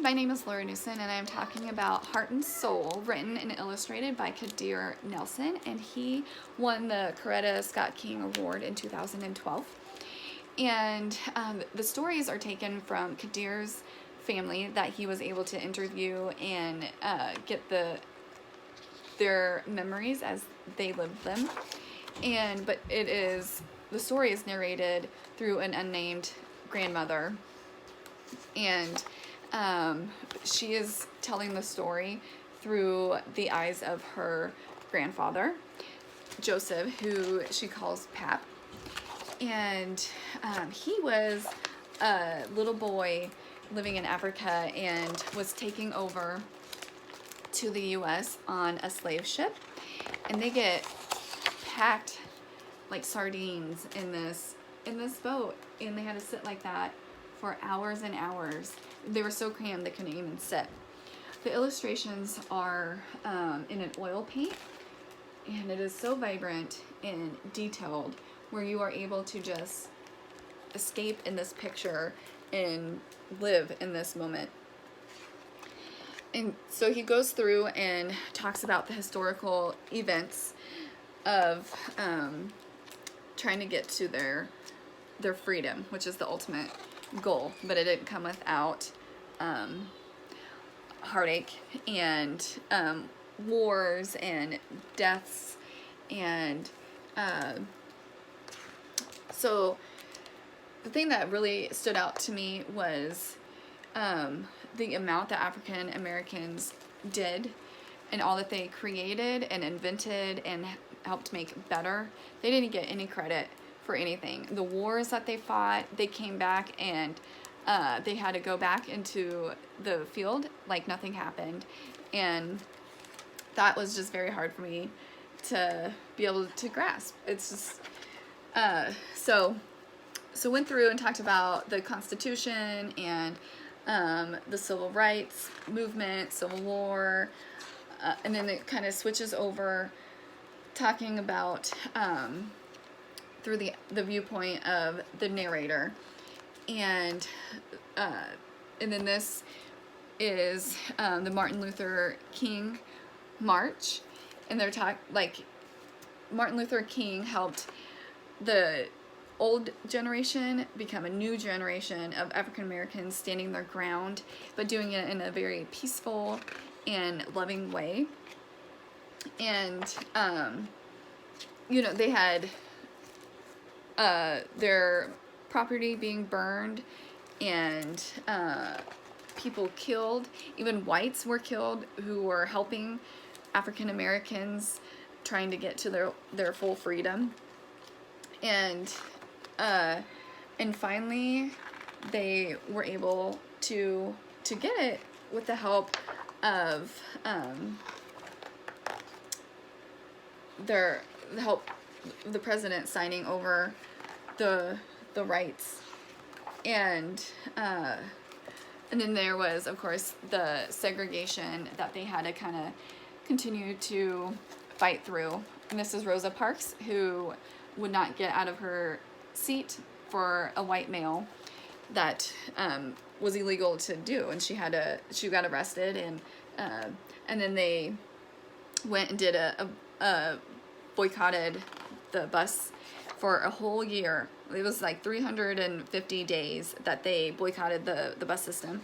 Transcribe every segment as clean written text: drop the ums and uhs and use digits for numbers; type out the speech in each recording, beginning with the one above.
my name is Laura Newson, and I'm talking about Heart and Soul, written and illustrated by Kadir Nelson, and he won the Coretta Scott King Award in 2012. And the stories are taken from Kadir's family that he was able to interview and get their memories as they lived them. But the story is narrated through an unnamed grandmother, and she is telling the story through the eyes of her grandfather, Joseph, who she calls Pap. And he was a little boy living in Africa and was taking over to the U.S. on a slave ship. And they get packed like sardines in this boat, and they had to sit like that for hours and hours. They were so crammed they couldn't even sit. The illustrations are in an oil paint, and it is so vibrant and detailed where you are able to just escape in this picture and live in this moment. And so he goes through and talks about the historical events of trying to get to their freedom, which is the ultimate goal, but it didn't come without heartache and wars and deaths. And so the thing that really stood out to me was the amount that African Americans did and all that they created and invented and helped make better. They didn't get any credit for anything. The wars that they fought, they came back and they had to go back into the field like nothing happened. And that was just very hard for me to be able to grasp. It's just, so went through and talked about the Constitution and the Civil Rights Movement, Civil War, and then it kind of switches over talking about through the viewpoint of the narrator, and then this is the Martin Luther King March, and they're Martin Luther King helped the old generation become a new generation of African Americans standing their ground, but doing it in a very peaceful and loving way. And they had their property being burned and people killed. Even whites were killed who were helping African Americans trying to get to their full freedom. And finally they were able to get it with the help of the president signing over the rights. And then there was, of course, the segregation that they had to kind of continue to fight through. And this is Rosa Parks, who would not get out of her seat for a white male that was illegal to do, and she got arrested, and then they went and did a boycotted the bus for a whole year. It was like 350 days that they boycotted the bus system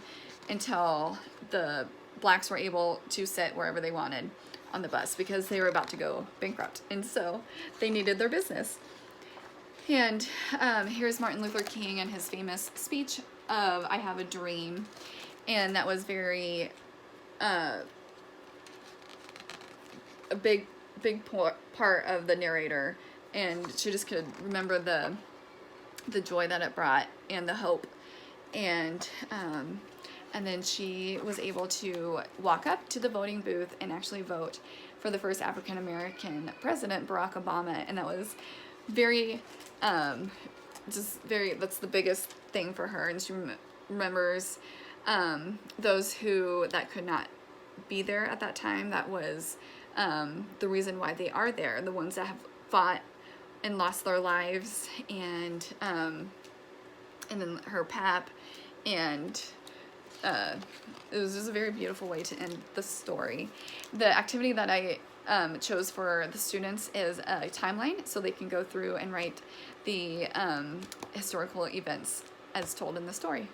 until the blacks were able to sit wherever they wanted on the bus because they were about to go bankrupt, and so they needed their business. And here's Martin Luther King and his famous speech of "I have a dream," and that was very a big part of the narrator, and she just could remember the joy that it brought and the hope. And then she was able to walk up to the voting booth and actually vote for the first African American president, Barack Obama, and that was very that's the biggest thing for her. And she remembers those that could not be there at that time. That was the reason why they are there, the ones that have fought and lost their lives, and then her pap, and it was just a very beautiful way to end the story. The activity that I chose for the students is a timeline, so they can go through and write the historical events as told in the story.